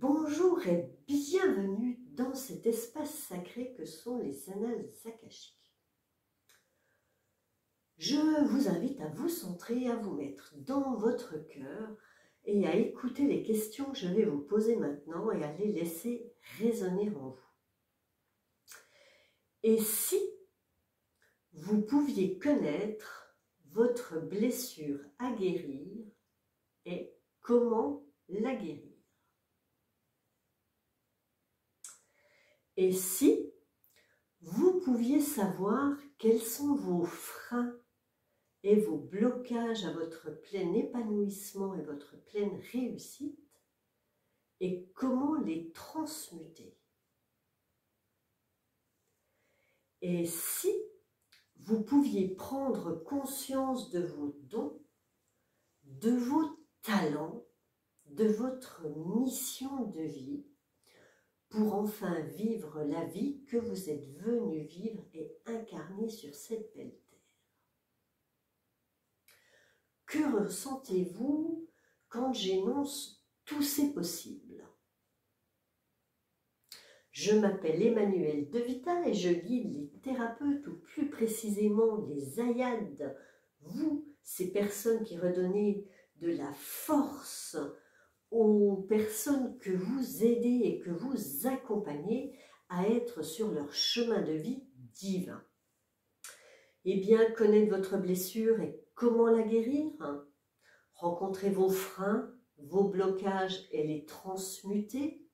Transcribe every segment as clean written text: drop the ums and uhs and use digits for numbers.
Bonjour et bienvenue dans cet espace sacré que sont les annales akashiques. Je vous invite à vous centrer, à vous mettre dans votre cœur et à écouter les questions que je vais vous poser maintenant et à les laisser résonner en vous. Et si vous pouviez connaître votre blessure à guérir et comment la guérir? Et si vous pouviez savoir quels sont vos freins et vos blocages à votre plein épanouissement et votre pleine réussite et comment les transmuter? Et si vous pouviez prendre conscience de vos dons, de vos talents, de votre mission de vie, pour enfin vivre la vie que vous êtes venu vivre et incarner sur cette belle terre. Que ressentez-vous quand j'énonce tous ces possibles? Je m'appelle Emmanuelle De Vital et je guide les thérapeutes, ou plus précisément les ayades, vous, ces personnes qui redonnez de la force aux personnes que vous aidez et que vous accompagnez à être sur leur chemin de vie divin. Eh bien, connaître votre blessure et comment la guérir, rencontrer vos freins, vos blocages et les transmuter,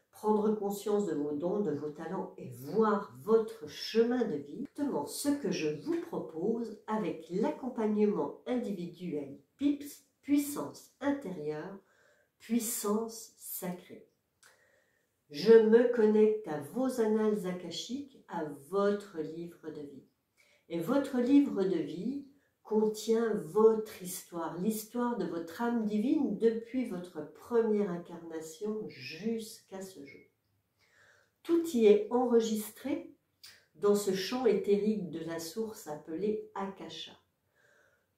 prendre conscience de vos dons, de vos talents et voir votre chemin de vie, exactement ce que je vous propose avec l'accompagnement individuel PIPS, puissance intérieure, puissance sacrée. Je me connecte à vos annales akashiques, à votre livre de vie. Et votre livre de vie contient votre histoire, l'histoire de votre âme divine depuis votre première incarnation jusqu'à ce jour. Tout y est enregistré dans ce champ éthérique de la source appelé Akasha.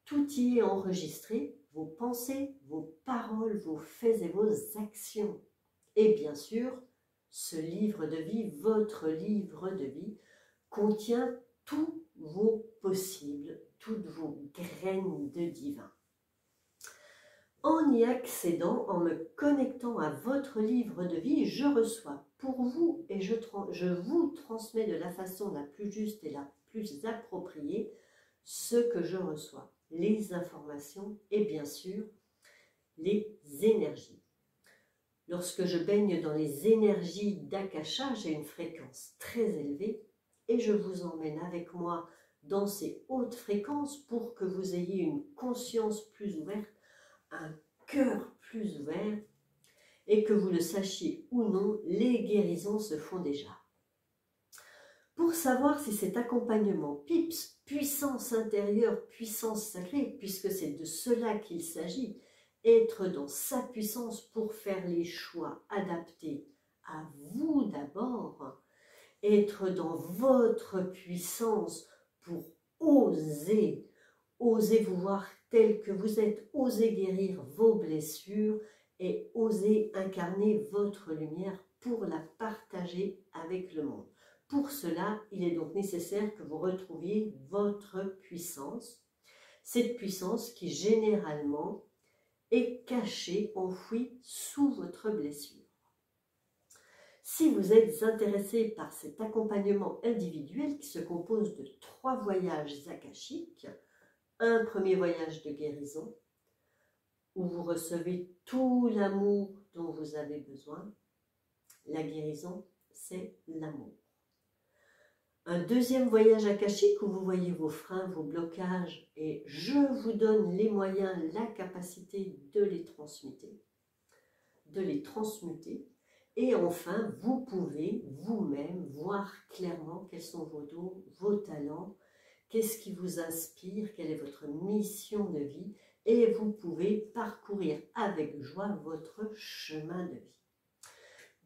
Tout y est enregistré, vos pensées, vos paroles, vos faits et vos actions. Et bien sûr, ce livre de vie, votre livre de vie, contient tous vos possibles, toutes vos graines de divin. En y accédant, en me connectant à votre livre de vie, je reçois pour vous et je vous transmets de la façon la plus juste et la plus appropriée ce que je reçois, les informations et bien sûr les énergies. Lorsque je baigne dans les énergies d'Akasha, j'ai une fréquence très élevée et je vous emmène avec moi dans ces hautes fréquences pour que vous ayez une conscience plus ouverte, un cœur plus ouvert et que vous le sachiez ou non, les guérisons se font déjà. Pour savoir si cet accompagnement PIPS, puissance intérieure, puissance sacrée, puisque c'est de cela qu'il s'agit, être dans sa puissance pour faire les choix adaptés à vous d'abord, être dans votre puissance pour oser vous voir tel que vous êtes, oser guérir vos blessures et oser incarner votre lumière pour la partager avec le monde. Pour cela, il est donc nécessaire que vous retrouviez votre puissance, cette puissance qui généralement est cachée, enfouie sous votre blessure. Si vous êtes intéressé par cet accompagnement individuel qui se compose de 3 voyages akashiques, un premier voyage de guérison, où vous recevez tout l'amour dont vous avez besoin. La guérison, c'est l'amour. Un deuxième voyage akashique où vous voyez vos freins, vos blocages, et je vous donne les moyens, la capacité de les transmuter. Et enfin, vous pouvez vous-même voir clairement quels sont vos dons, vos talents, qu'est-ce qui vous inspire, quelle est votre mission de vie, et vous pouvez parcourir avec joie votre chemin de vie.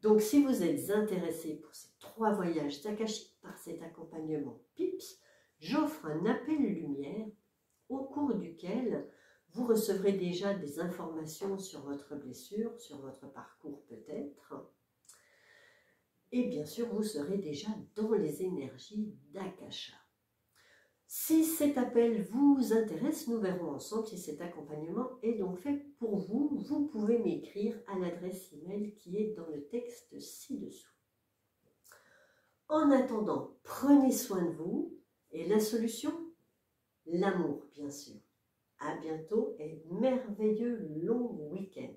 Donc, si vous êtes intéressé pour ces 3 voyages akashiques par cet accompagnement PIPS, j'offre un appel lumière au cours duquel Vous recevrez déjà des informations sur votre blessure, sur votre parcours peut-être. Et bien sûr, vous serez déjà dans les énergies d'Akasha. Si cet appel vous intéresse, nous verrons ensemble si cet accompagnement est donc fait pour vous. Vous pouvez m'écrire à l'adresse email qui est dans le texte ci-dessous. En attendant, prenez soin de vous et la solution, l'amour bien sûr. À bientôt et merveilleux long week-end.